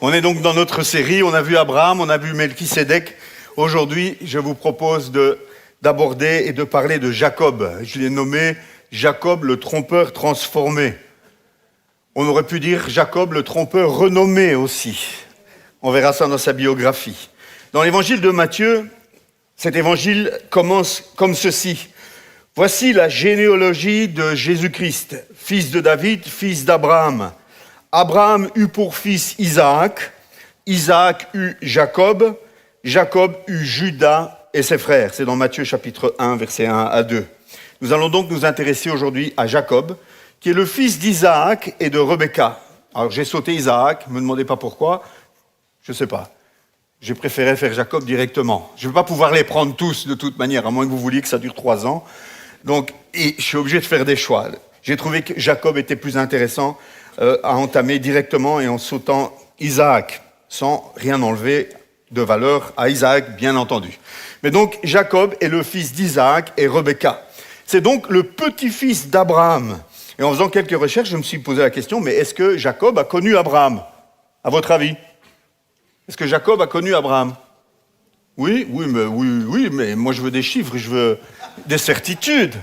On est donc dans notre série, on a vu Abraham, on a vu Melchisédek. Aujourd'hui, je vous propose d'aborder et de parler de Jacob. Je l'ai nommé Jacob le trompeur transformé. On aurait pu dire Jacob le trompeur renommé aussi. On verra ça dans sa biographie. Dans l'évangile de Matthieu, cet évangile commence comme ceci. Voici la généalogie de Jésus-Christ, fils de David, fils d'Abraham. Abraham eut pour fils Isaac, Isaac eut Jacob, Jacob eut Judas et ses frères. C'est dans Matthieu chapitre 1, versets 1 à 2. Nous allons donc nous intéresser aujourd'hui à Jacob, qui est le fils d'Isaac et de Rebecca. Alors j'ai sauté Isaac, ne me demandez pas pourquoi, je ne sais pas. J'ai préféré faire Jacob directement. Je ne vais pas pouvoir les prendre tous de toute manière, à moins que vous vouliez que ça dure 3 ans. Donc, et je suis obligé de faire des choix. J'ai trouvé que Jacob était plus intéressant à entamer directement et en sautant Isaac, sans rien enlever de valeur à Isaac, bien entendu. Mais donc, Jacob est le fils d'Isaac et Rebecca. C'est donc le petit-fils d'Abraham. Et en faisant quelques recherches, je me suis posé la question, mais est-ce que Jacob a connu Abraham? À votre avis? Est-ce que Jacob a connu Abraham? Oui, mais moi je veux des chiffres, je veux des certitudes.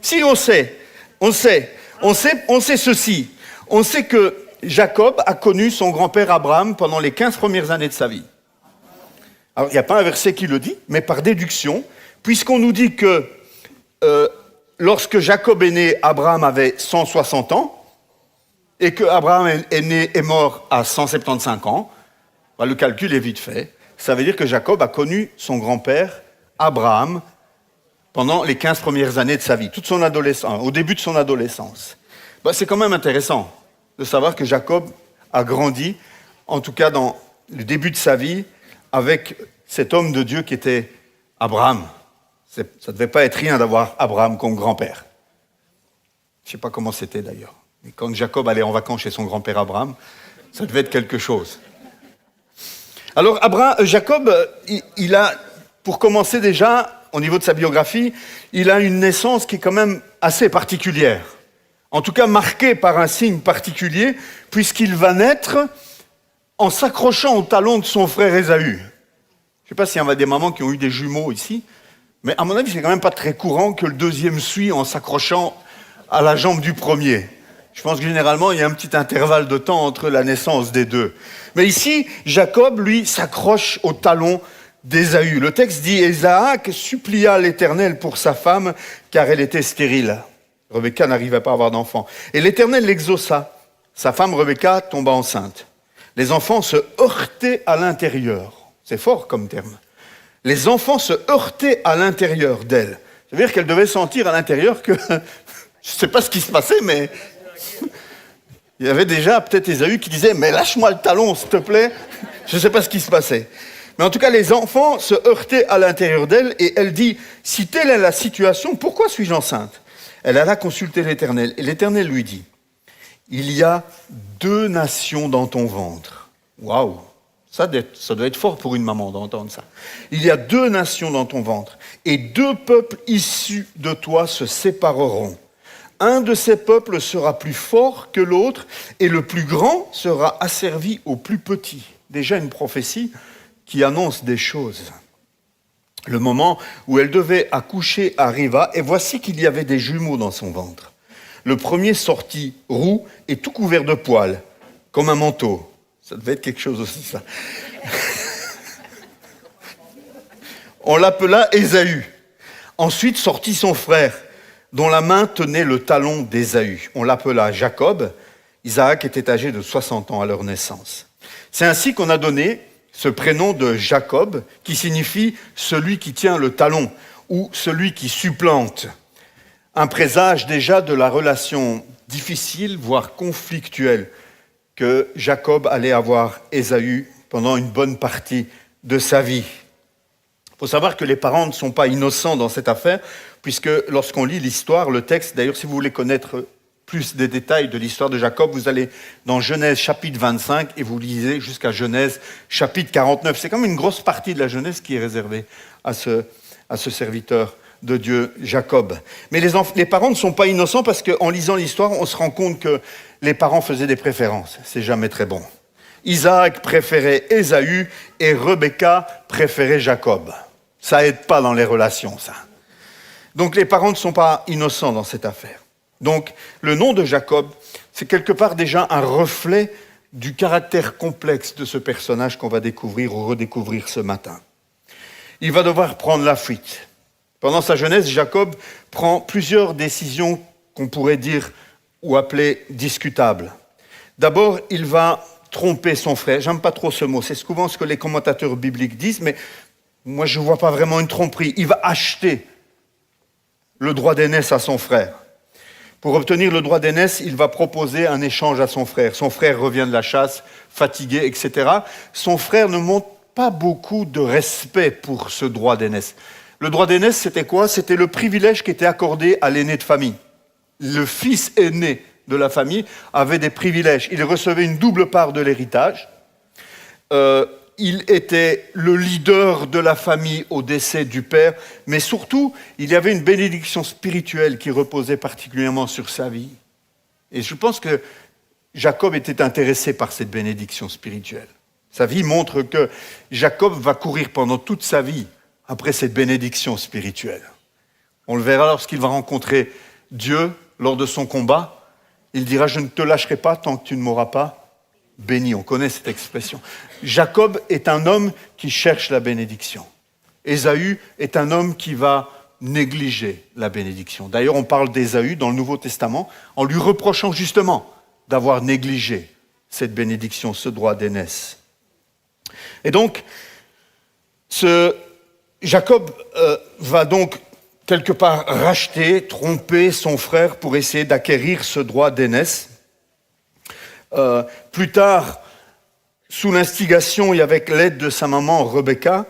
Si on sait ceci. On sait que Jacob a connu son grand-père Abraham pendant les 15 premières années de sa vie. Alors il n'y a pas un verset qui le dit, mais par déduction, puisqu'on nous dit que lorsque Jacob est né, Abraham avait 160 ans, et que Abraham est mort à 175 ans, le calcul est vite fait. Ça veut dire que Jacob a connu son grand-père, Abraham, pendant les 15 premières années de sa vie, toute son adolescence, au début de son adolescence. C'est quand même intéressant de savoir que Jacob a grandi, en tout cas dans le début de sa vie, avec cet homme de Dieu qui était Abraham. Ça ne devait pas être rien d'avoir Abraham comme grand-père. Je ne sais pas comment c'était d'ailleurs. Mais quand Jacob allait en vacances chez son grand-père Abraham, ça devait être quelque chose. Alors, Jacob, il a, pour commencer déjà, au niveau de sa biographie, il a une naissance qui est quand même assez particulière. En tout cas, marquée par un signe particulier, puisqu'il va naître en s'accrochant au talon de son frère Ésaü. Je ne sais pas s'il y en a des mamans qui ont eu des jumeaux ici, mais à mon avis, c'est quand même pas très courant que le deuxième suit en s'accrochant à la jambe du premier. Je pense que généralement, il y a un petit intervalle de temps entre la naissance des deux. Mais ici, Jacob, lui, s'accroche au talon d'Ésaü. Le texte dit « Isaac supplia l'Éternel pour sa femme, car elle était stérile. » Rebecca n'arrivait pas à avoir d'enfant. Et l'Éternel l'exauça. Sa femme Rebecca tomba enceinte. Les enfants se heurtaient à l'intérieur. C'est fort comme terme. Les enfants se heurtaient à l'intérieur d'elle. Ça veut dire qu'elle devait sentir à l'intérieur que... je ne sais pas ce qui se passait, mais... il y avait déjà peut-être Ésaü qui disait « Mais lâche-moi le talon, s'il te plaît. » Je ne sais pas ce qui se passait. Mais en tout cas, les enfants se heurtaient à l'intérieur d'elle et elle dit « Si telle est la situation, pourquoi suis-je enceinte ?» Elle alla consulter l'Éternel et l'Éternel lui dit « Il y a 2 nations dans ton ventre. » Waouh, ça doit être fort pour une maman d'entendre ça. « Il y a 2 nations dans ton ventre et 2 peuples issus de toi se sépareront. Un de ces peuples sera plus fort que l'autre et le plus grand sera asservi au plus petit. » Déjà une prophétie qui annonce des choses. Le moment où elle devait accoucher arriva et voici qu'il y avait des jumeaux dans son ventre. Le premier sortit roux et tout couvert de poils, comme un manteau. Ça devait être quelque chose aussi, ça. On l'appela Ésaü. Ensuite sortit son frère, dont la main tenait le talon d'Ésaü. On l'appela Jacob. Isaac était âgé de 60 ans à leur naissance. C'est ainsi qu'on a donné ce prénom de Jacob, qui signifie « celui qui tient le talon » ou « celui qui supplante ». Un présage déjà de la relation difficile, voire conflictuelle, que Jacob allait avoir Ésaü pendant une bonne partie de sa vie. Il faut savoir que les parents ne sont pas innocents dans cette affaire, puisque lorsqu'on lit l'histoire, le texte, d'ailleurs si vous voulez connaître plus des détails de l'histoire de Jacob, vous allez dans Genèse chapitre 25 et vous lisez jusqu'à Genèse chapitre 49. C'est quand même une grosse partie de la Genèse qui est réservée à ce serviteur de Dieu, Jacob. Mais les parents ne sont pas innocents parce qu'en lisant l'histoire, on se rend compte que les parents faisaient des préférences. C'est jamais très bon. Isaac préférait Ésaü et Rebecca préférait Jacob. Ça aide pas dans les relations, ça. Donc les parents ne sont pas innocents dans cette affaire. Donc le nom de Jacob, c'est quelque part déjà un reflet du caractère complexe de ce personnage qu'on va découvrir ou redécouvrir ce matin. Il va devoir prendre la fuite. Pendant sa jeunesse, Jacob prend plusieurs décisions qu'on pourrait dire ou appeler discutables. D'abord, il va tromper son frère. J'aime pas trop ce mot, c'est souvent ce que les commentateurs bibliques disent, mais moi je ne vois pas vraiment une tromperie. Il va acheter le droit d'aînesse à son frère. Pour obtenir le droit d'aînesse, il va proposer un échange à son frère. Son frère revient de la chasse, fatigué, etc. Son frère ne montre pas beaucoup de respect pour ce droit d'aînesse. Le droit d'aînesse, c'était quoi? C'était le privilège qui était accordé à l'aîné de famille. Le fils aîné de la famille avait des privilèges. Il recevait une double part de l'héritage. Il était le leader de la famille au décès du père, mais surtout, il y avait une bénédiction spirituelle qui reposait particulièrement sur sa vie. Et je pense que Jacob était intéressé par cette bénédiction spirituelle. Sa vie montre que Jacob va courir pendant toute sa vie après cette bénédiction spirituelle. On le verra lorsqu'il va rencontrer Dieu lors de son combat. Il dira « Je ne te lâcherai pas tant que tu ne m'auras pas béni ». On connaît cette expression. Jacob est un homme qui cherche la bénédiction. Ésaü est un homme qui va négliger la bénédiction. D'ailleurs, on parle d'Ésaü dans le Nouveau Testament en lui reprochant justement d'avoir négligé cette bénédiction, ce droit d'aînesse. Et donc, Jacob va donc quelque part racheter, tromper son frère pour essayer d'acquérir ce droit d'aînesse. Plus tard, sous l'instigation et avec l'aide de sa maman Rebecca,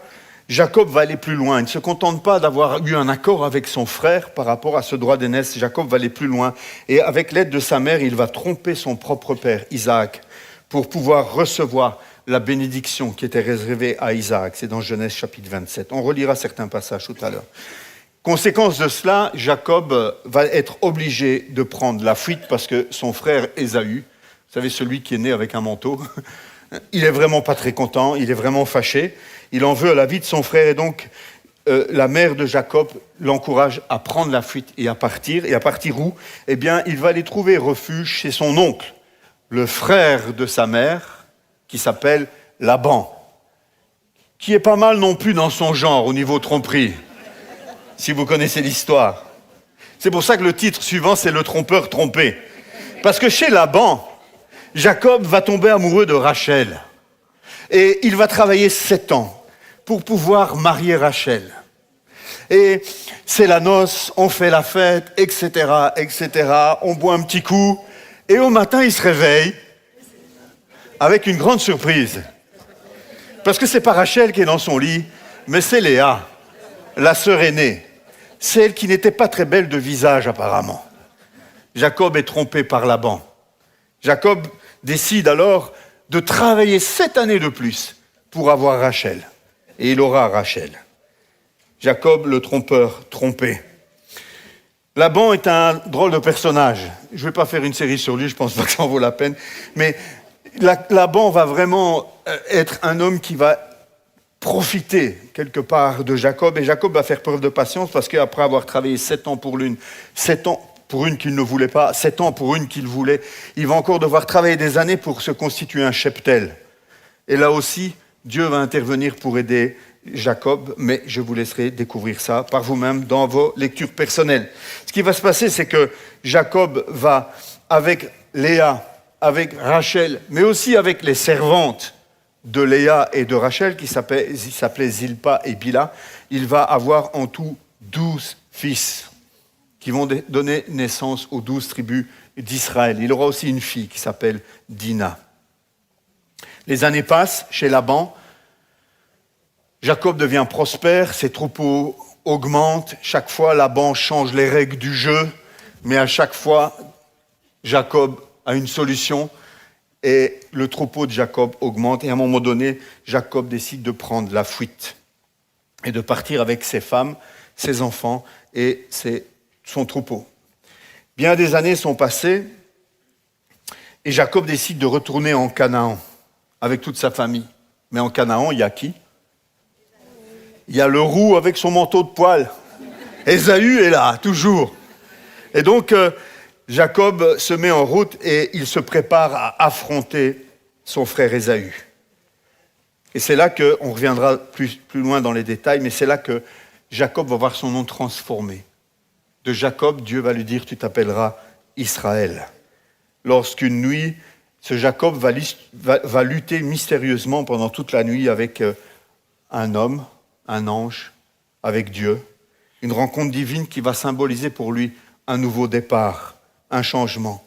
Jacob va aller plus loin. Il ne se contente pas d'avoir eu un accord avec son frère par rapport à ce droit d'aînesse. Jacob va aller plus loin. Et avec l'aide de sa mère, il va tromper son propre père, Isaac, pour pouvoir recevoir la bénédiction qui était réservée à Isaac. C'est dans Genèse chapitre 27. On relira certains passages tout à l'heure. Conséquence de cela, Jacob va être obligé de prendre la fuite parce que son frère Ésaü, vous savez, celui qui est né avec un manteau, il n'est vraiment pas très content, il est vraiment fâché. Il en veut à la vie de son frère et donc la mère de Jacob l'encourage à prendre la fuite et à partir. Et à partir où? Eh bien, il va aller trouver refuge chez son oncle, le frère de sa mère, qui s'appelle Laban, qui est pas mal non plus dans son genre au niveau tromperie, si vous connaissez l'histoire. C'est pour ça que le titre suivant, c'est « Le trompeur trompé ». Parce que chez Laban, Jacob va tomber amoureux de Rachel. Et il va travailler 7 ans pour pouvoir marier Rachel. Et c'est la noce, on fait la fête, etc., etc. On boit un petit coup. Et au matin, il se réveille avec une grande surprise. Parce que c'est pas Rachel qui est dans son lit, mais c'est Léa, la sœur aînée. Celle qui n'était pas très belle de visage apparemment. Jacob est trompé par Laban. Jacob décide alors de travailler 7 années de plus pour avoir Rachel. Et il aura Rachel. Jacob, le trompeur, trompé. Laban est un drôle de personnage. Je ne vais pas faire une série sur lui, je pense pas que ça en vaut la peine. Mais Laban va vraiment être un homme qui va profiter quelque part de Jacob. Et Jacob va faire preuve de patience parce qu'après avoir travaillé 7 ans pour l'une, 7 ans pour une qu'il ne voulait pas, 7 ans pour une qu'il voulait, il va encore devoir travailler des années pour se constituer un cheptel. Et là aussi, Dieu va intervenir pour aider Jacob, mais je vous laisserai découvrir ça par vous-même dans vos lectures personnelles. Ce qui va se passer, c'est que Jacob va, avec Léa, avec Rachel, mais aussi avec les servantes de Léa et de Rachel, qui s'appelaient Zilpa et Bila, il va avoir en tout 12 fils qui vont donner naissance aux 12 tribus d'Israël. Il aura aussi une fille qui s'appelle Dina. Les années passent chez Laban. Jacob devient prospère, ses troupeaux augmentent. Chaque fois, Laban change les règles du jeu, mais à chaque fois, Jacob a une solution et le troupeau de Jacob augmente. Et à un moment donné, Jacob décide de prendre la fuite et de partir avec ses femmes, ses enfants et son troupeau. Bien des années sont passées et Jacob décide de retourner en Canaan avec toute sa famille. Mais en Canaan, il y a qui? Il y a le roux avec son manteau de poil. Ésaü est là, toujours. Et donc, Jacob se met en route et il se prépare à affronter son frère Ésaü. Et c'est là qu'on reviendra plus loin dans les détails, mais c'est là que Jacob va voir son nom transformé. De Jacob, Dieu va lui dire, tu t'appelleras Israël. Lorsqu'une nuit, ce Jacob va lutter mystérieusement pendant toute la nuit avec un homme, un ange, avec Dieu. Une rencontre divine qui va symboliser pour lui un nouveau départ, un changement.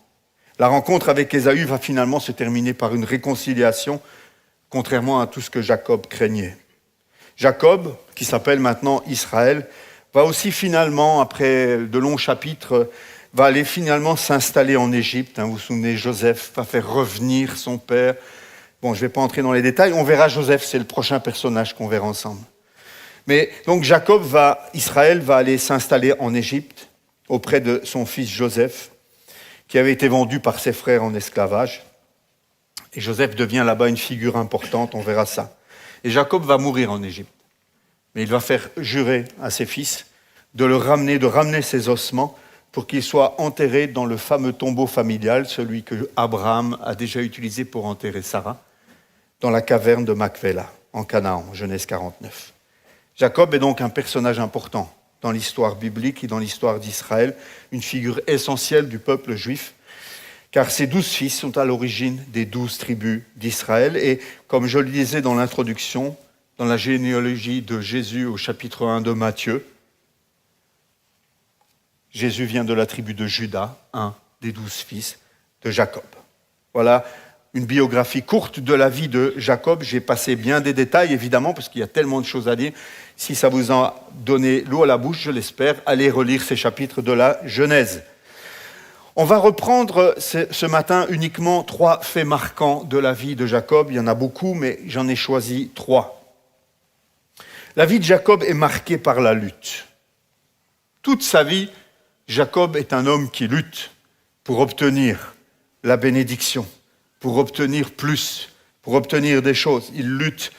La rencontre avec Ésaü va finalement se terminer par une réconciliation, contrairement à tout ce que Jacob craignait. Jacob, qui s'appelle maintenant Israël, va aussi finalement, après de longs chapitres, va aller finalement s'installer en Égypte. Vous vous souvenez, Joseph va faire revenir son père. Bon, je ne vais pas entrer dans les détails, on verra Joseph, c'est le prochain personnage qu'on verra ensemble. Mais donc Israël va aller s'installer en Égypte auprès de son fils Joseph, qui avait été vendu par ses frères en esclavage. Et Joseph devient là-bas une figure importante, on verra ça. Et Jacob va mourir en Égypte. Mais il va faire jurer à ses fils de ramener ses ossements pour qu'ils soient enterrés dans le fameux tombeau familial, celui que Abraham a déjà utilisé pour enterrer Sarah, dans la caverne de Macpéla, en Canaan, Genèse 49. Jacob est donc un personnage important dans l'histoire biblique et dans l'histoire d'Israël, une figure essentielle du peuple juif, car ces 12 fils sont à l'origine des 12 tribus d'Israël. Et comme je le disais dans l'introduction, dans la généalogie de Jésus au chapitre 1 de Matthieu, Jésus vient de la tribu de Juda, un des 12 fils de Jacob. Voilà une biographie courte de la vie de Jacob. J'ai passé bien des détails, évidemment, parce qu'il y a tellement de choses à dire. Si ça vous a donné l'eau à la bouche, je l'espère, allez relire ces chapitres de la Genèse. On va reprendre ce matin uniquement 3 faits marquants de la vie de Jacob. Il y en a beaucoup, mais j'en ai choisi 3. La vie de Jacob est marquée par la lutte. Toute sa vie, Jacob est un homme qui lutte pour obtenir la bénédiction, pour obtenir plus, pour obtenir des choses. Il lutte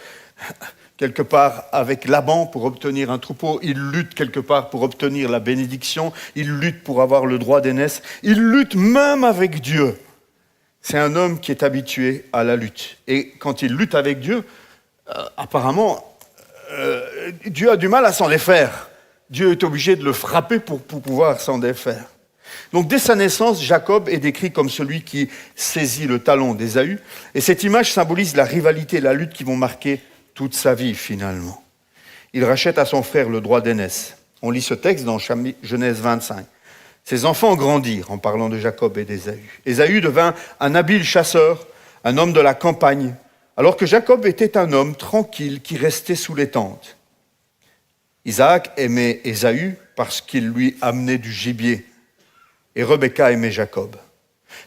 quelque part avec Laban pour obtenir un troupeau. Il lutte quelque part pour obtenir la bénédiction. Il lutte pour avoir le droit d'aînesse. Il lutte même avec Dieu. C'est un homme qui est habitué à la lutte. Et quand il lutte avec Dieu, apparemment, Dieu a du mal à s'en défaire. Dieu est obligé de le frapper pour pouvoir s'en défaire. Donc, dès sa naissance, Jacob est décrit comme celui qui saisit le talon d'Ésaü. Et cette image symbolise la rivalité et la lutte qui vont marquer toute sa vie, finalement. Il rachète à son frère le droit d'aînesse. On lit ce texte dans Genèse 25. Ses enfants grandirent, en parlant de Jacob et d'Ésaü. Ésaü devint un habile chasseur, un homme de la campagne, alors que Jacob était un homme tranquille qui restait sous les tentes. Isaac aimait Ésaü parce qu'il lui amenait du gibier, et Rebecca aimait Jacob.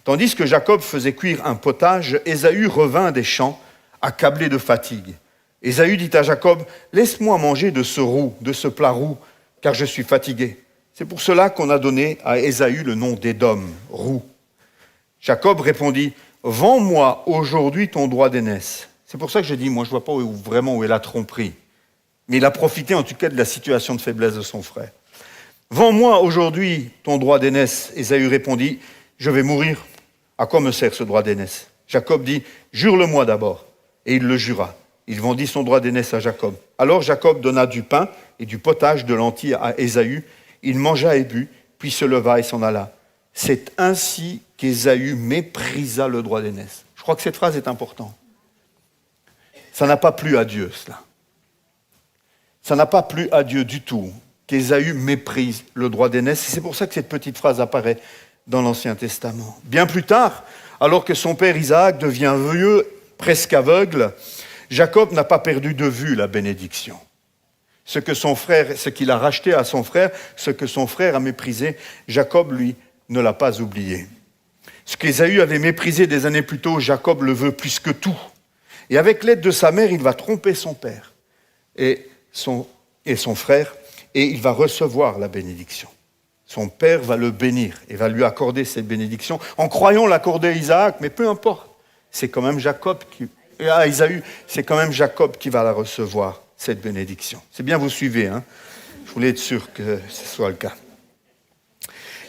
Tandis que Jacob faisait cuire un potage, Ésaü revint des champs, accablé de fatigue. Ésaü dit à Jacob, « Laisse-moi manger de ce roux, de ce plat roux, car je suis fatigué. » C'est pour cela qu'on a donné à Ésaü le nom d'Édom, roux. Jacob répondit, « Vends-moi aujourd'hui ton droit d'aînesse. » C'est pour ça que je dis, moi je ne vois pas vraiment où est la tromperie. Mais il a profité en tout cas de la situation de faiblesse de son frère. « Vends-moi aujourd'hui ton droit d'aînesse. » Ésaü répondit, « Je vais mourir. À quoi me sert ce droit d'aînesse ?» Jacob dit, « Jure-le-moi d'abord. » Et il le jura. Il vendit son droit d'aînesse à Jacob. Alors Jacob donna du pain et du potage de lentilles à Ésaü. Il mangea et but, puis se leva et s'en alla. C'est ainsi qu'Ésaü méprisa le droit d'aînesse. Je crois que cette phrase est importante. Ça n'a pas plu à Dieu, cela. Ça n'a pas plu à Dieu du tout qu'Ésaü méprise le droit d'aînesse. C'est pour ça que cette petite phrase apparaît dans l'Ancien Testament. Bien plus tard, alors que son père Isaac devient vieux, presque aveugle, Jacob n'a pas perdu de vue la bénédiction. Ce qu'il a racheté à son frère, ce que son frère a méprisé, Jacob, lui, ne l'a pas oublié. Ce qu'Ésaü avait méprisé des années plus tôt, Jacob le veut plus que tout. Et avec l'aide de sa mère, il va tromper son père et son frère, et il va recevoir la bénédiction. Son père va le bénir et va lui accorder cette bénédiction, en croyant l'accorder à Isaac, mais peu importe. C'est quand même Jacob Ésaü, c'est quand même Jacob qui va la recevoir, cette bénédiction. C'est bien, vous suivez, hein? Je voulais être sûr que ce soit le cas.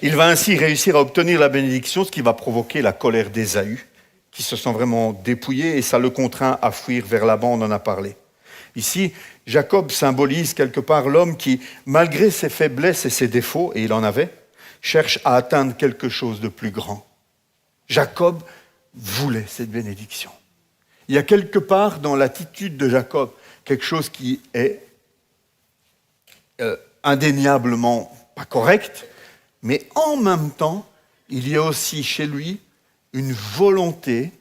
Il va ainsi réussir à obtenir la bénédiction, ce qui va provoquer la colère d'Ésaü, qui se sent vraiment dépouillé, et ça le contraint à fuir vers Laban, on en a parlé. Ici, Jacob symbolise quelque part l'homme qui, malgré ses faiblesses et ses défauts, et il en avait, cherche à atteindre quelque chose de plus grand. Jacob voulait cette bénédiction. Il y a quelque part dans l'attitude de Jacob quelque chose qui est indéniablement pas correct, mais en même temps, il y a aussi chez lui une volonté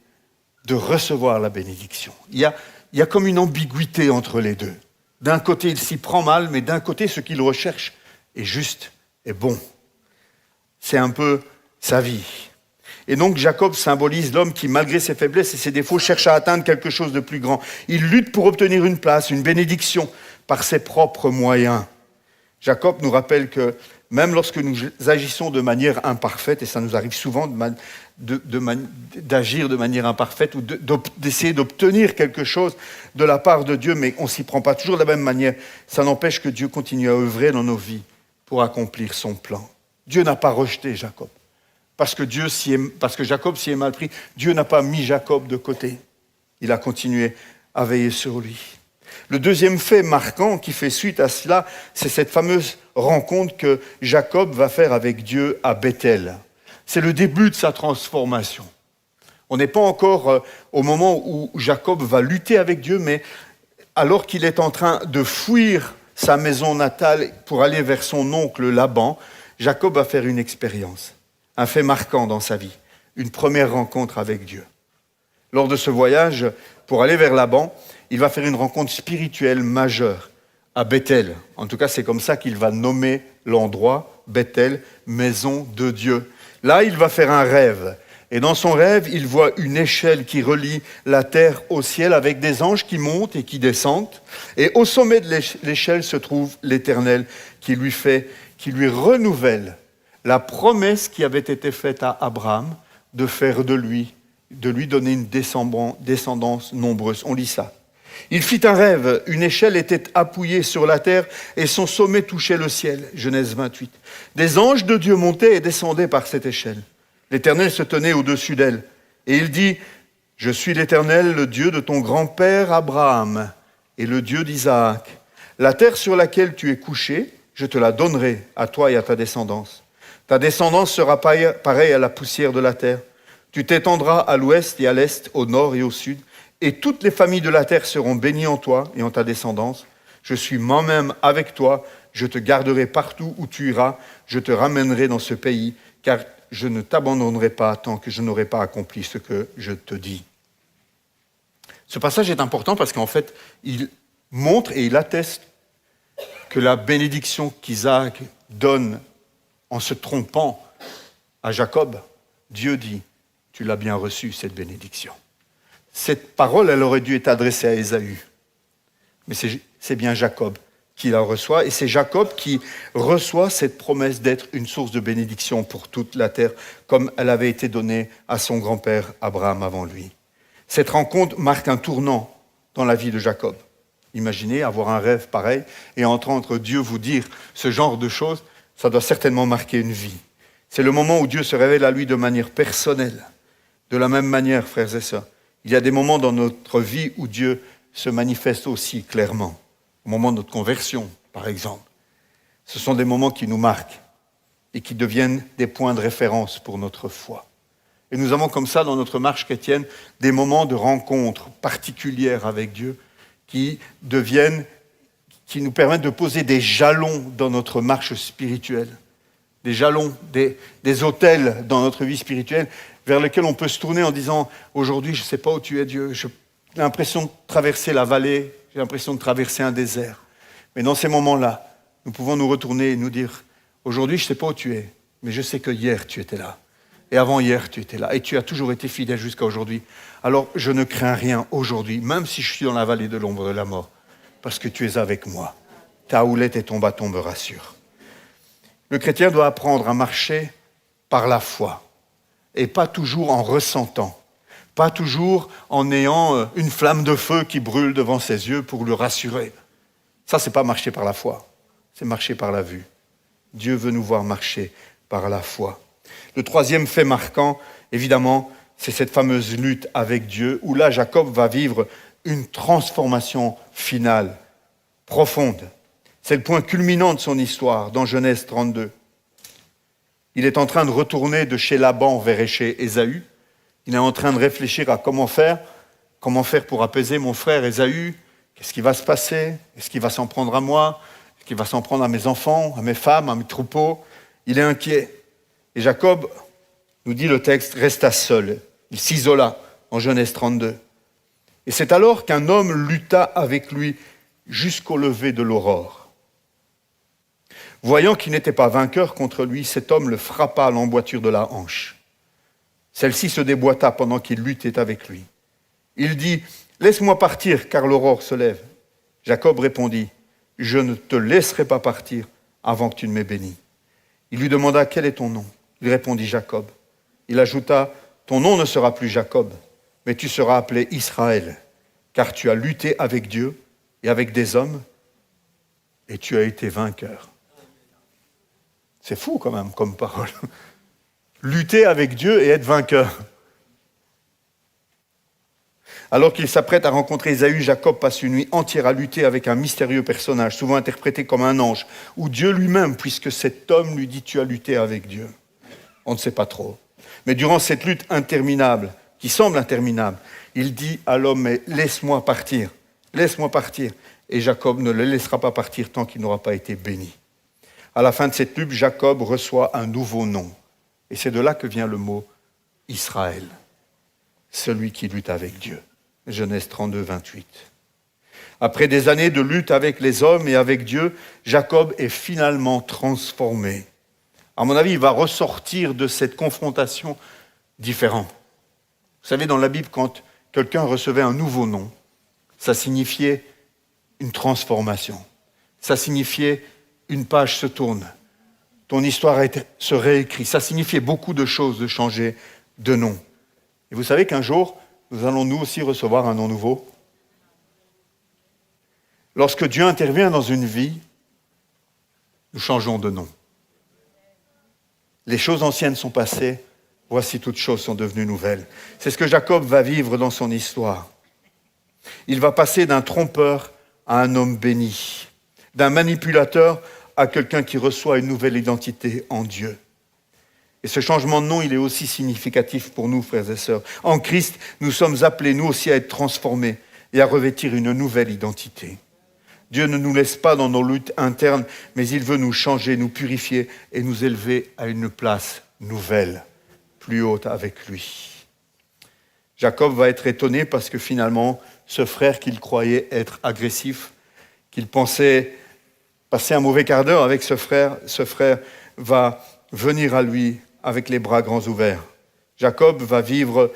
de recevoir la bénédiction. Il y a comme une ambiguïté entre les deux. D'un côté, il s'y prend mal, mais d'un côté, ce qu'il recherche est juste, est bon. C'est un peu sa vie. Et donc, Jacob symbolise l'homme qui, malgré ses faiblesses et ses défauts, cherche à atteindre quelque chose de plus grand. Il lutte pour obtenir une place, une bénédiction, par ses propres moyens. Jacob nous rappelle que même lorsque nous agissons de manière imparfaite, et ça nous arrive souvent d'agir de manière imparfaite ou d'essayer d'obtenir quelque chose de la part de Dieu, mais on ne s'y prend pas toujours de la même manière, ça n'empêche que Dieu continue à œuvrer dans nos vies pour accomplir son plan. Dieu n'a pas rejeté Jacob. Parce que Jacob s'y est mal pris, Dieu n'a pas mis Jacob de côté. Il a continué à veiller sur lui. Le deuxième fait marquant qui fait suite à cela, c'est cette fameuse rencontre que Jacob va faire avec Dieu à Bethel. C'est le début de sa transformation. On n'est pas encore au moment où Jacob va lutter avec Dieu, mais alors qu'il est en train de fuir sa maison natale pour aller vers son oncle Laban, Jacob va faire une expérience, un fait marquant dans sa vie, une première rencontre avec Dieu. Lors de ce voyage, pour aller vers Laban, il va faire une rencontre spirituelle majeure à Bethel. En tout cas, c'est comme ça qu'il va nommer l'endroit, Bethel, maison de Dieu. Là, il va faire un rêve. Et dans son rêve, il voit une échelle qui relie la terre au ciel avec des anges qui montent et qui descendent. Et au sommet de l'échelle se trouve l'Éternel qui lui renouvelle la promesse qui avait été faite à Abraham de faire de lui donner une descendance nombreuse. On lit ça. Il fit un rêve, une échelle était appuyée sur la terre et son sommet touchait le ciel. Genèse 28. Des anges de Dieu montaient et descendaient par cette échelle. L'Éternel se tenait au-dessus d'elle. Et il dit, « Je suis l'Éternel, le Dieu de ton grand-père Abraham et le Dieu d'Isaac. La terre sur laquelle tu es couché, je te la donnerai à toi et à ta descendance. Ta descendance sera pareille à la poussière de la terre. Tu t'étendras à l'ouest et à l'est, au nord et au sud. Et toutes les familles de la terre seront bénies en toi et en ta descendance. Je suis moi-même avec toi, je te garderai partout où tu iras, je te ramènerai dans ce pays, car je ne t'abandonnerai pas tant que je n'aurai pas accompli ce que je te dis. » Ce passage est important parce qu'en fait, il montre et il atteste que la bénédiction qu'Isaac donne en se trompant à Jacob, Dieu dit, « Tu l'as bien reçue, cette bénédiction. » Cette parole, elle aurait dû être adressée à Ésaü. Mais c'est bien Jacob qui la reçoit. Et c'est Jacob qui reçoit cette promesse d'être une source de bénédiction pour toute la terre, comme elle avait été donnée à son grand-père Abraham avant lui. Cette rencontre marque un tournant dans la vie de Jacob. Imaginez avoir un rêve pareil et entendre Dieu vous dire ce genre de choses, ça doit certainement marquer une vie. C'est le moment où Dieu se révèle à lui de manière personnelle. De la même manière, frères et sœurs, il y a des moments dans notre vie où Dieu se manifeste aussi clairement. Au moment de notre conversion, par exemple. Ce sont des moments qui nous marquent et qui deviennent des points de référence pour notre foi. Et nous avons comme ça, dans notre marche chrétienne, des moments de rencontre particulières avec Dieu qui nous permettent de poser des jalons dans notre marche spirituelle. Des jalons, des autels dans notre vie spirituelle vers lesquels on peut se tourner en disant « Aujourd'hui, je ne sais pas où tu es, Dieu. J'ai l'impression de traverser la vallée, j'ai l'impression de traverser un désert. » Mais dans ces moments-là, nous pouvons nous retourner et nous dire « Aujourd'hui, je ne sais pas où tu es, mais je sais que hier, tu étais là. Et avant-hier, tu étais là. Et tu as toujours été fidèle jusqu'à aujourd'hui. Alors, je ne crains rien aujourd'hui, même si je suis dans la vallée de l'ombre de la mort, parce que tu es avec moi. Ta houlette et ton bâton me rassurent. » Le chrétien doit apprendre à marcher par la foi et pas toujours en ressentant, pas toujours en ayant une flamme de feu qui brûle devant ses yeux pour le rassurer. Ça, c'est pas marcher par la foi, c'est marcher par la vue. Dieu veut nous voir marcher par la foi. Le troisième fait marquant, évidemment, c'est cette fameuse lutte avec Dieu, où là, Jacob va vivre une transformation finale, profonde. C'est le point culminant de son histoire, dans Genèse 32. Il est en train de retourner de chez Laban vers chez Ésaü. Il est en train de réfléchir à comment faire pour apaiser mon frère Ésaü. Qu'est-ce qui va se passer? Est-ce qu'il va s'en prendre à moi? Est-ce qu'il va s'en prendre à mes enfants, à mes femmes, à mes troupeaux? Il est inquiet. Et Jacob, nous dit le texte, resta seul. Il s'isola en Genèse 32. Et c'est alors qu'un homme lutta avec lui jusqu'au lever de l'aurore. Voyant qu'il n'était pas vainqueur contre lui, cet homme le frappa à l'emboîture de la hanche. Celle-ci se déboîta pendant qu'il luttait avec lui. Il dit, « Laisse-moi partir, car l'aurore se lève. » Jacob répondit, « Je ne te laisserai pas partir avant que tu ne m'aies béni. » Il lui demanda, « Quel est ton nom ?» Il répondit, « Jacob. » Il ajouta, « Ton nom ne sera plus Jacob, mais tu seras appelé Israël, car tu as lutté avec Dieu et avec des hommes, et tu as été vainqueur. » C'est fou quand même comme parole. Lutter avec Dieu et être vainqueur. Alors qu'il s'apprête à rencontrer Ésaü, Jacob passe une nuit entière à lutter avec un mystérieux personnage, souvent interprété comme un ange, ou Dieu lui-même, puisque cet homme lui dit « Tu as lutté avec Dieu ». On ne sait pas trop. Mais durant cette lutte interminable, qui semble interminable, il dit à l'homme « Mais laisse-moi partir, laisse-moi partir ». Et Jacob ne le laissera pas partir tant qu'il n'aura pas été béni. À la fin de cette lutte, Jacob reçoit un nouveau nom. Et c'est de là que vient le mot Israël, celui qui lutte avec Dieu. Genèse 32, 28. Après des années de lutte avec les hommes et avec Dieu, Jacob est finalement transformé. À mon avis, il va ressortir de cette confrontation différent. Vous savez, dans la Bible, quand quelqu'un recevait un nouveau nom, ça signifiait une transformation. Ça signifiait une page se tourne. Ton histoire se réécrit. Ça signifiait beaucoup de choses de changer de nom. Et vous savez qu'un jour, nous allons nous aussi recevoir un nom nouveau. Lorsque Dieu intervient dans une vie, nous changeons de nom. Les choses anciennes sont passées, voici toutes choses sont devenues nouvelles. C'est ce que Jacob va vivre dans son histoire. Il va passer d'un trompeur à un homme béni, d'un manipulateur à quelqu'un qui reçoit une nouvelle identité en Dieu. Et ce changement de nom, il est aussi significatif pour nous, frères et sœurs. En Christ, nous sommes appelés, nous aussi, à être transformés et à revêtir une nouvelle identité. Dieu ne nous laisse pas dans nos luttes internes, mais il veut nous changer, nous purifier et nous élever à une place nouvelle, plus haute avec lui. Jacob va être étonné parce que finalement, ce frère qu'il croyait être agressif, qu'il pensait passer un mauvais quart d'heure avec ce frère va venir à lui avec les bras grands ouverts. Jacob va vivre,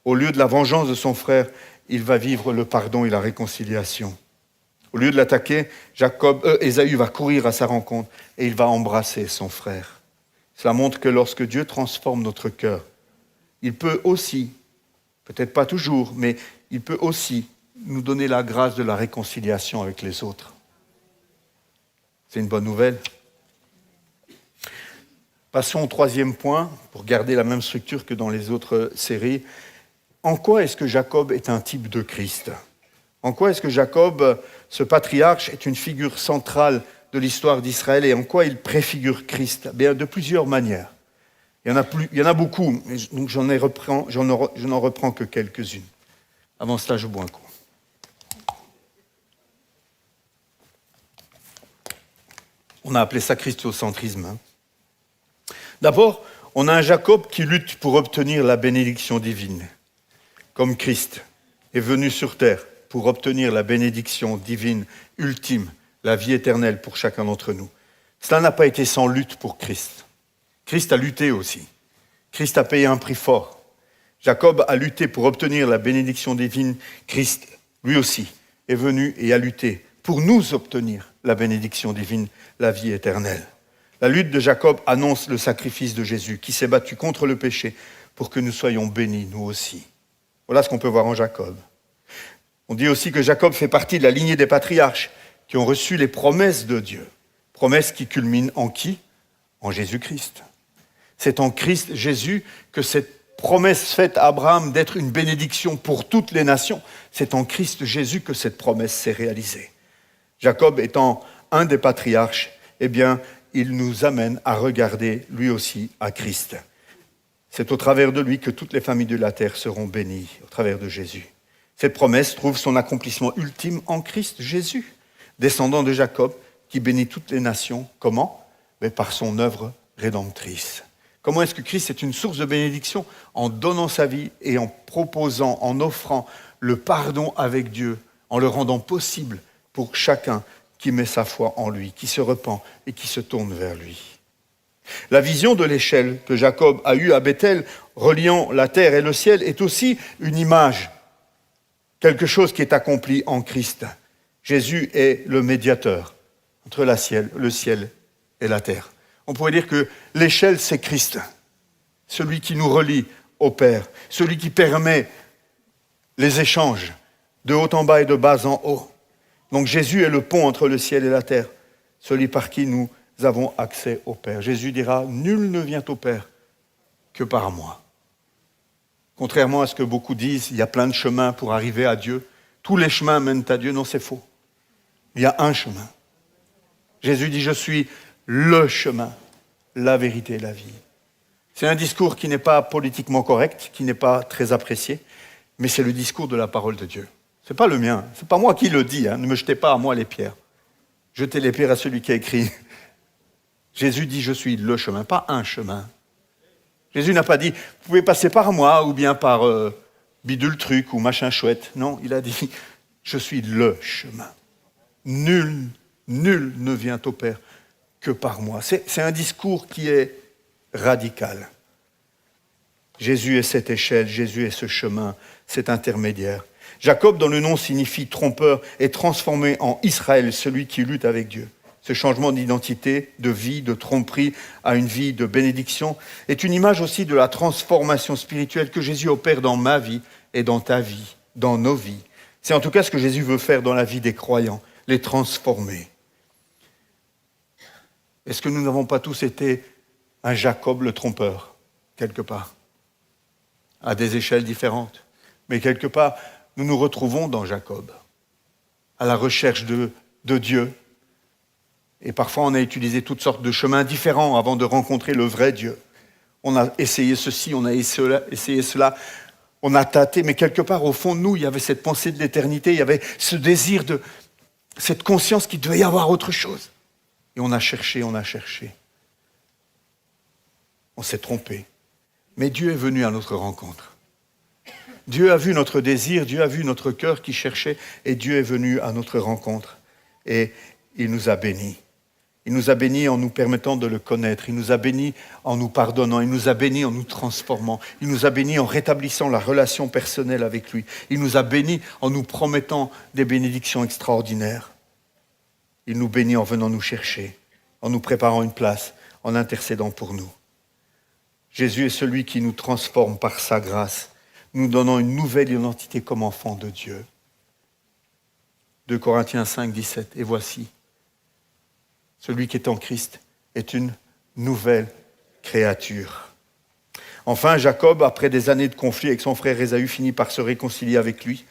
au lieu de la vengeance de son frère, il va vivre le pardon et la réconciliation. Au lieu de l'attaquer, Ésaü va courir à sa rencontre et il va embrasser son frère. Cela montre que lorsque Dieu transforme notre cœur, il peut aussi, peut-être pas toujours, mais il peut aussi nous donner la grâce de la réconciliation avec les autres. C'est une bonne nouvelle. Passons au troisième point, pour garder la même structure que dans les autres séries. En quoi est-ce que Jacob est un type de Christ ? En quoi est-ce que Jacob, ce patriarche, est une figure centrale de l'histoire d'Israël et en quoi il préfigure Christ ? Bien, de plusieurs manières. Il y en a beaucoup, donc je n'en reprends que quelques-unes. Avant cela, je bois un coup. On a appelé ça christocentrisme. D'abord, on a un Jacob qui lutte pour obtenir la bénédiction divine, comme Christ est venu sur terre pour obtenir la bénédiction divine ultime, la vie éternelle pour chacun d'entre nous. Cela n'a pas été sans lutte pour Christ. Christ a lutté aussi. Christ a payé un prix fort. Jacob a lutté pour obtenir la bénédiction divine. Christ, lui aussi, est venu et a lutté pour nous obtenir la bénédiction divine, la vie éternelle. La lutte de Jacob annonce le sacrifice de Jésus qui s'est battu contre le péché pour que nous soyons bénis, nous aussi. Voilà ce qu'on peut voir en Jacob. On dit aussi que Jacob fait partie de la lignée des patriarches qui ont reçu les promesses de Dieu. Promesses qui culminent en qui ? En Jésus-Christ. C'est en Christ Jésus que cette promesse faite à Abraham d'être une bénédiction pour toutes les nations, c'est en Christ Jésus que cette promesse s'est réalisée. Jacob étant un des patriarches, eh bien, il nous amène à regarder lui aussi à Christ. C'est au travers de lui que toutes les familles de la terre seront bénies, au travers de Jésus. Cette promesse trouve son accomplissement ultime en Christ Jésus, descendant de Jacob, qui bénit toutes les nations. Comment ? Mais par son œuvre rédemptrice. Comment est-ce que Christ est une source de bénédiction ? En donnant sa vie et en proposant, en offrant le pardon avec Dieu, en le rendant possible pour chacun qui met sa foi en lui, qui se repent et qui se tourne vers lui. La vision de l'échelle que Jacob a eue à Bethel, reliant la terre et le ciel, est aussi une image, quelque chose qui est accompli en Christ. Jésus est le médiateur entre le ciel et la terre. On pourrait dire que l'échelle, c'est Christ, celui qui nous relie au Père, celui qui permet les échanges de haut en bas et de bas en haut. Donc Jésus est le pont entre le ciel et la terre, celui par qui nous avons accès au Père. Jésus dira, nul ne vient au Père que par moi. Contrairement à ce que beaucoup disent, il y a plein de chemins pour arriver à Dieu. Tous les chemins mènent à Dieu. Non, c'est faux. Il y a un chemin. Jésus dit, je suis le chemin, la vérité et la vie. C'est un discours qui n'est pas politiquement correct, qui n'est pas très apprécié, mais c'est le discours de la parole de Dieu. Ce n'est pas le mien, ce n'est pas moi qui le dis, ne me jetez pas à moi les pierres. Jetez les pierres à celui qui a écrit. Jésus dit, je suis le chemin, pas un chemin. Jésus n'a pas dit, vous pouvez passer par moi ou bien par bidule truc ou machin chouette. Non, il a dit, je suis le chemin. Nul ne vient au Père que par moi. C'est un discours qui est radical. Jésus est cette échelle, Jésus est ce chemin, cet intermédiaire. Jacob, dont le nom signifie trompeur, est transformé en Israël, celui qui lutte avec Dieu. Ce changement d'identité, de vie, de tromperie à une vie de bénédiction est une image aussi de la transformation spirituelle que Jésus opère dans ma vie et dans ta vie, dans nos vies. C'est en tout cas ce que Jésus veut faire dans la vie des croyants, les transformer. Est-ce que nous n'avons pas tous été un Jacob le trompeur, quelque part, à des échelles différentes, mais quelque part, nous nous retrouvons dans Jacob, à la recherche de Dieu. Et parfois, on a utilisé toutes sortes de chemins différents avant de rencontrer le vrai Dieu. On a essayé ceci, on a essayé cela, on a tâté, mais quelque part, au fond de nous, il y avait cette pensée de l'éternité, il y avait ce désir, cette conscience qu'il devait y avoir autre chose. Et on a cherché. On s'est trompé. Mais Dieu est venu à notre rencontre. Dieu a vu notre désir, Dieu a vu notre cœur qui cherchait, et Dieu est venu à notre rencontre. Et il nous a bénis. Il nous a bénis en nous permettant de le connaître. Il nous a bénis en nous pardonnant. Il nous a bénis en nous transformant. Il nous a bénis en rétablissant la relation personnelle avec lui. Il nous a bénis en nous promettant des bénédictions extraordinaires. Il nous bénit en venant nous chercher, en nous préparant une place, en intercédant pour nous. Jésus est celui qui nous transforme par sa grâce, nous donnant une nouvelle identité comme enfants de Dieu. 2 Corinthiens 5, 17. Et voici, celui qui est en Christ est une nouvelle créature. Enfin, Jacob, après des années de conflit avec son frère Ésaü, finit par se réconcilier avec lui.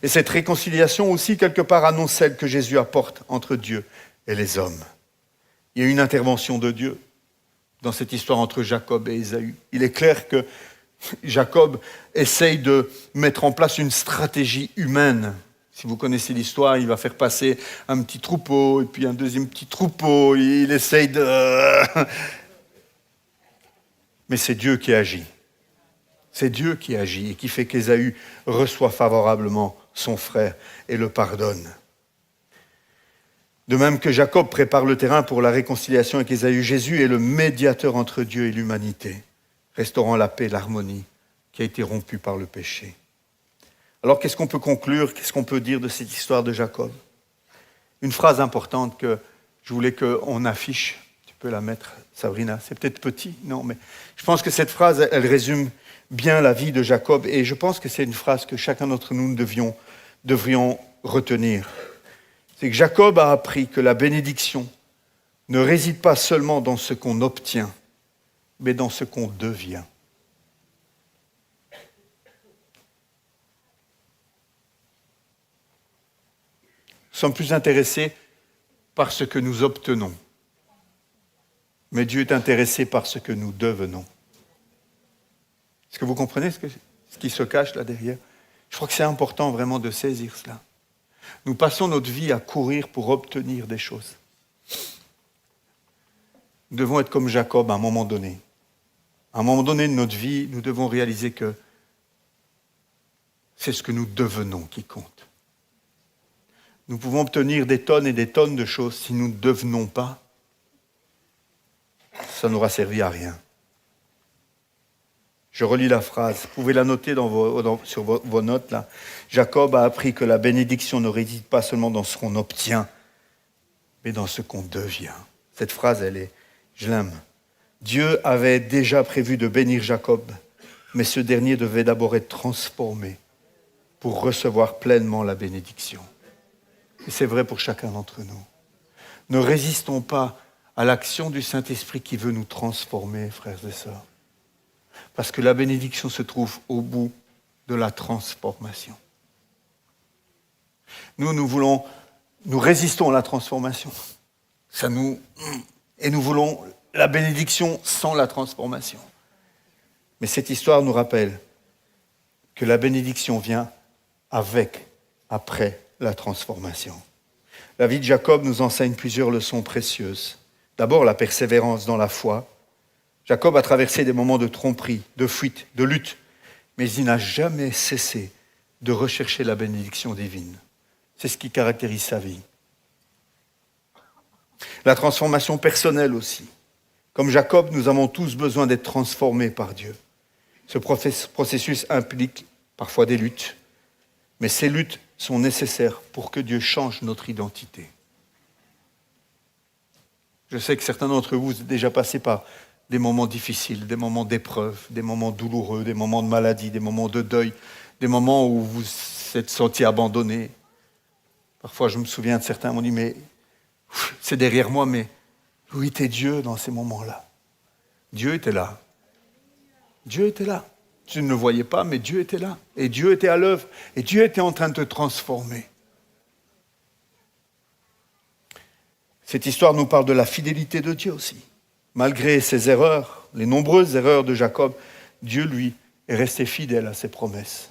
Et cette réconciliation aussi, quelque part, annonce celle que Jésus apporte entre Dieu et les hommes. Il y a une intervention de Dieu dans cette histoire entre Jacob et Ésaü. Il est clair que Jacob essaye de mettre en place une stratégie humaine. Si vous connaissez l'histoire, il va faire passer un petit troupeau, et puis un deuxième petit troupeau, et il essaye de... Mais c'est Dieu qui agit. C'est Dieu qui agit et qui fait qu'Ésaü reçoit favorablement son frère et le pardonne. De même que Jacob prépare le terrain pour la réconciliation avec Ésaü, Jésus est le médiateur entre Dieu et l'humanité, restaurant la paix et l'harmonie qui a été rompue par le péché. Alors qu'est-ce qu'on peut conclure, qu'est-ce qu'on peut dire de cette histoire de Jacob ? Une phrase importante que je voulais qu'on affiche. Tu peux la mettre, Sabrina. C'est peut-être petit, non, mais je pense que cette phrase, elle résume bien la vie de Jacob, et je pense que c'est une phrase que chacun d'entre nous devrions retenir. C'est que Jacob a appris que la bénédiction ne réside pas seulement dans ce qu'on obtient, mais dans ce qu'on devient. Nous sommes plus intéressés par ce que nous obtenons, mais Dieu est intéressé par ce que nous devenons. Est-ce que vous comprenez ce qui se cache là derrière? Je crois que c'est important vraiment de saisir cela. Nous passons notre vie à courir pour obtenir des choses. Nous devons être comme Jacob à un moment donné. À un moment donné de notre vie, nous devons réaliser que c'est ce que nous devenons qui compte. Nous pouvons obtenir des tonnes et des tonnes de choses. Si nous ne devenons pas, ça n'aura servi à rien. Je relis la phrase. Vous pouvez la noter sur vos notes là. Jacob a appris que la bénédiction ne réside pas seulement dans ce qu'on obtient, mais dans ce qu'on devient. Cette phrase, je l'aime. Dieu avait déjà prévu de bénir Jacob, mais ce dernier devait d'abord être transformé pour recevoir pleinement la bénédiction. Et c'est vrai pour chacun d'entre nous. Ne résistons pas à l'action du Saint-Esprit qui veut nous transformer, frères et sœurs. Parce que la bénédiction se trouve au bout de la transformation. Nous résistons à la transformation. Et nous voulons la bénédiction sans la transformation. Mais cette histoire nous rappelle que la bénédiction vient après la transformation. La vie de Jacob nous enseigne plusieurs leçons précieuses. D'abord, la persévérance dans la foi. Jacob a traversé des moments de tromperie, de fuite, de lutte, mais il n'a jamais cessé de rechercher la bénédiction divine. C'est ce qui caractérise sa vie. La transformation personnelle aussi. Comme Jacob, nous avons tous besoin d'être transformés par Dieu. Ce processus implique parfois des luttes, mais ces luttes sont nécessaires pour que Dieu change notre identité. Je sais que certains d'entre vous êtes déjà passés par des moments difficiles, des moments d'épreuve, des moments douloureux, des moments de maladie, des moments de deuil, des moments où vous vous êtes sentis abandonnés. Parfois, je me souviens de certains m'ont dit, mais c'est derrière moi, mais où était Dieu dans ces moments-là? Dieu était là. Dieu était là. Tu ne le voyais pas, mais Dieu était là. Et Dieu était à l'œuvre. Et Dieu était en train de te transformer. Cette histoire nous parle de la fidélité de Dieu aussi. Malgré ses erreurs, les nombreuses erreurs de Jacob, Dieu, lui, est resté fidèle à ses promesses.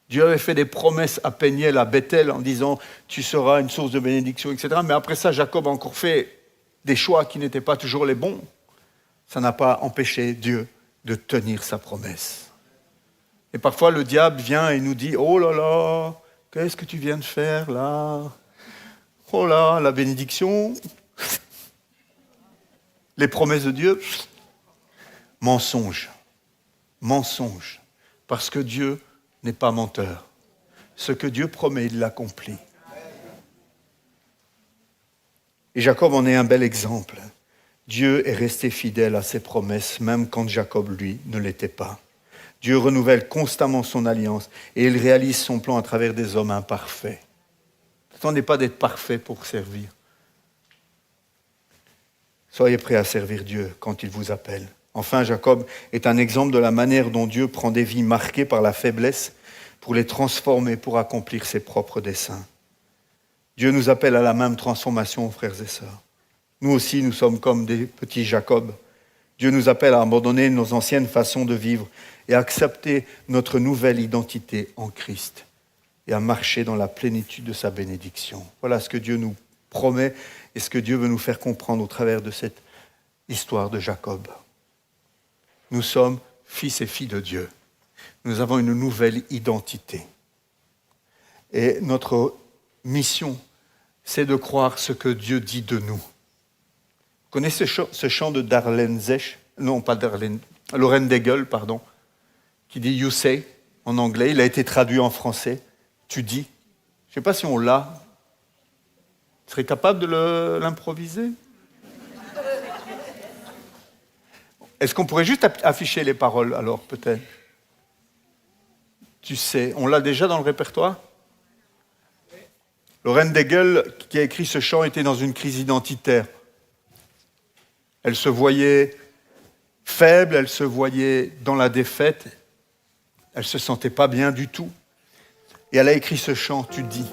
Dieu avait fait des promesses à Péniel, à Bethel, en disant « tu seras une source de bénédiction », etc. Mais après ça, Jacob a encore fait des choix qui n'étaient pas toujours les bons. Ça n'a pas empêché Dieu de tenir sa promesse. Et parfois, le diable vient et nous dit « oh là là, qu'est-ce que tu viens de faire là? Oh là, la bénédiction, les promesses de Dieu. » Mensonge, mensonge, parce que Dieu n'est pas menteur. Ce que Dieu promet, il l'accomplit. Et Jacob en est un bel exemple. Dieu est resté fidèle à ses promesses, même quand Jacob, lui, ne l'était pas. Dieu renouvelle constamment son alliance et il réalise son plan à travers des hommes imparfaits. N'attendez pas d'être parfait pour servir. Soyez prêts à servir Dieu quand il vous appelle. Enfin, Jacob est un exemple de la manière dont Dieu prend des vies marquées par la faiblesse pour les transformer, pour accomplir ses propres desseins. Dieu nous appelle à la même transformation, frères et sœurs. Nous aussi, nous sommes comme des petits Jacob. Dieu nous appelle à abandonner nos anciennes façons de vivre et à accepter notre nouvelle identité en Christ et à marcher dans la plénitude de sa bénédiction. Voilà ce que Dieu nous promet et ce que Dieu veut nous faire comprendre au travers de cette histoire de Jacob. Nous sommes fils et filles de Dieu. Nous avons une nouvelle identité. Et notre mission, c'est de croire ce que Dieu dit de nous. Vous connaissez ce chant de Darlene Zech? Non, pas Darlene, Lauren Daigle, pardon, qui dit « You say » en anglais. Il a été traduit en français. « Tu dis ». Je ne sais pas si on l'a. Tu serais capable de l'improviser? Est-ce qu'on pourrait juste afficher les paroles, alors, peut-être? Tu sais, on l'a déjà dans le répertoire? Lorraine Daigle, qui a écrit ce chant, était dans une crise identitaire. Elle se voyait faible, elle se voyait dans la défaite, elle ne se sentait pas bien du tout. Et elle a écrit ce chant, Tu dis.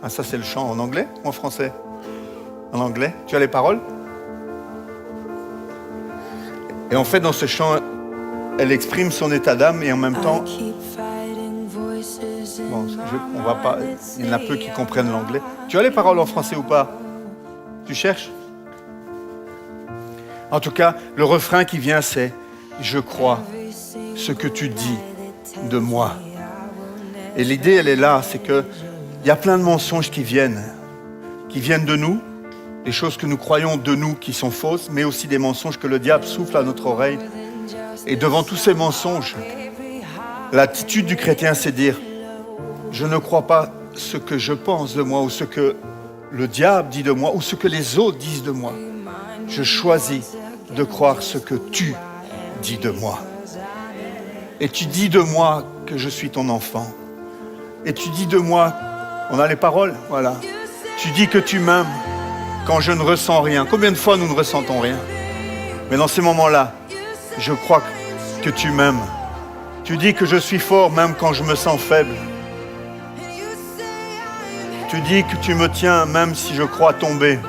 Ah, ça c'est le chant en anglais ou en français? En anglais. Tu as les paroles? Et en fait, dans ce chant, elle exprime son état d'âme et en même temps... Bon, on va pas, il y en a peu qui comprennent l'anglais. Tu as les paroles en français ou pas? Tu cherches? En tout cas, le refrain qui vient, c'est « Je crois ce que tu dis de moi ». Et l'idée, elle est là, c'est qu'il y a plein de mensonges qui viennent de nous, des choses que nous croyons de nous qui sont fausses, mais aussi des mensonges que le diable souffle à notre oreille. Et devant tous ces mensonges, l'attitude du chrétien, c'est dire « Je ne crois pas ce que je pense de moi ou ce que le diable dit de moi ou ce que les autres disent de moi. Je choisis de croire ce que tu dis de moi. Et tu dis de moi que je suis ton enfant. Et tu dis de moi, on a les paroles, voilà. Tu dis que tu m'aimes quand je ne ressens rien. Combien de fois nous ne ressentons rien? Mais dans ces moments-là, je crois que tu m'aimes. Tu dis que je suis fort même quand je me sens faible. Tu dis que tu me tiens même si je crois tomber.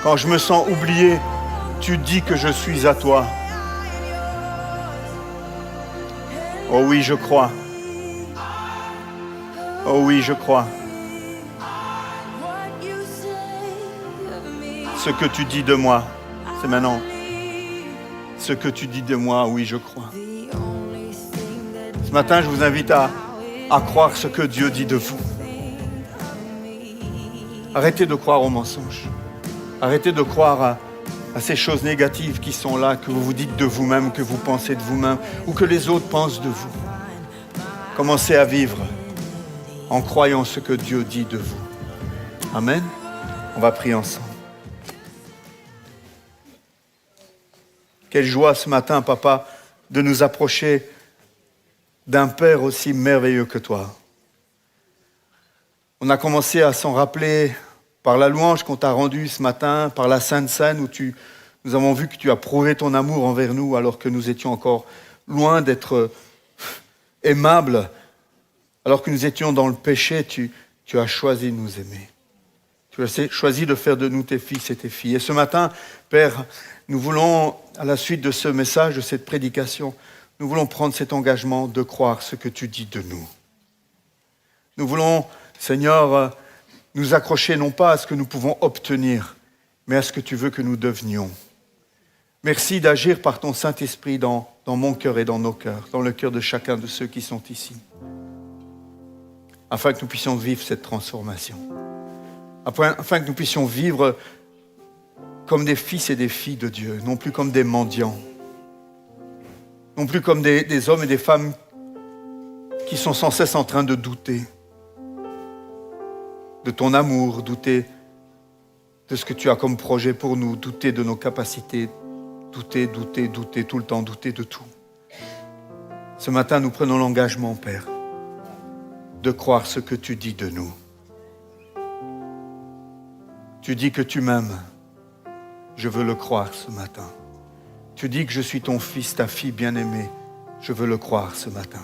Quand je me sens oublié, tu dis que je suis à toi. Oh oui, je crois. Oh oui, je crois. Ce que tu dis de moi, c'est maintenant. Ce que tu dis de moi, oui, je crois. Ce matin, je vous invite à croire ce que Dieu dit de vous. Arrêtez de croire aux mensonges. Arrêtez de croire à ces choses négatives qui sont là, que vous vous dites de vous-même, que vous pensez de vous-même, ou que les autres pensent de vous. Commencez à vivre en croyant ce que Dieu dit de vous. Amen. On va prier ensemble. Quelle joie ce matin, Papa, de nous approcher d'un Père aussi merveilleux que toi. On a commencé à s'en rappeler par la louange qu'on t'a rendue ce matin, par la Sainte Seine où nous avons vu que tu as prouvé ton amour envers nous alors que nous étions encore loin d'être aimables, alors que nous étions dans le péché, tu as choisi de nous aimer. Tu as choisi de faire de nous tes fils et tes filles. Et ce matin, Père, nous voulons, à la suite de ce message, de cette prédication, nous voulons prendre cet engagement de croire ce que tu dis de nous. Nous voulons, Seigneur, nous accrocher non pas à ce que nous pouvons obtenir, mais à ce que tu veux que nous devenions. Merci d'agir par ton Saint-Esprit dans mon cœur et dans nos cœurs, dans le cœur de chacun de ceux qui sont ici, afin que nous puissions vivre cette transformation, afin que nous puissions vivre comme des fils et des filles de Dieu, non plus comme des mendiants, non plus comme des hommes et des femmes qui sont sans cesse en train de douter de ton amour, douter de ce que tu as comme projet pour nous, douter de nos capacités, douter tout le temps, douter de tout. Ce matin, nous prenons l'engagement, Père, de croire ce que tu dis de nous. Tu dis que tu m'aimes. Je veux le croire ce matin. Tu dis que je suis ton fils, ta fille bien-aimée. Je veux le croire ce matin.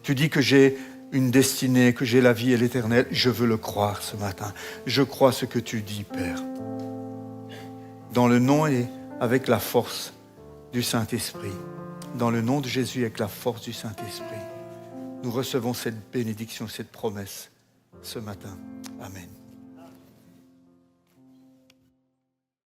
Tu dis que j'ai une destinée, que j'ai la vie et l'éternel. Je veux le croire ce matin. Je crois ce que tu dis, Père. Dans le nom et avec la force du Saint-Esprit. Dans le nom de Jésus, avec la force du Saint-Esprit. Nous recevons cette bénédiction, cette promesse ce matin. Amen.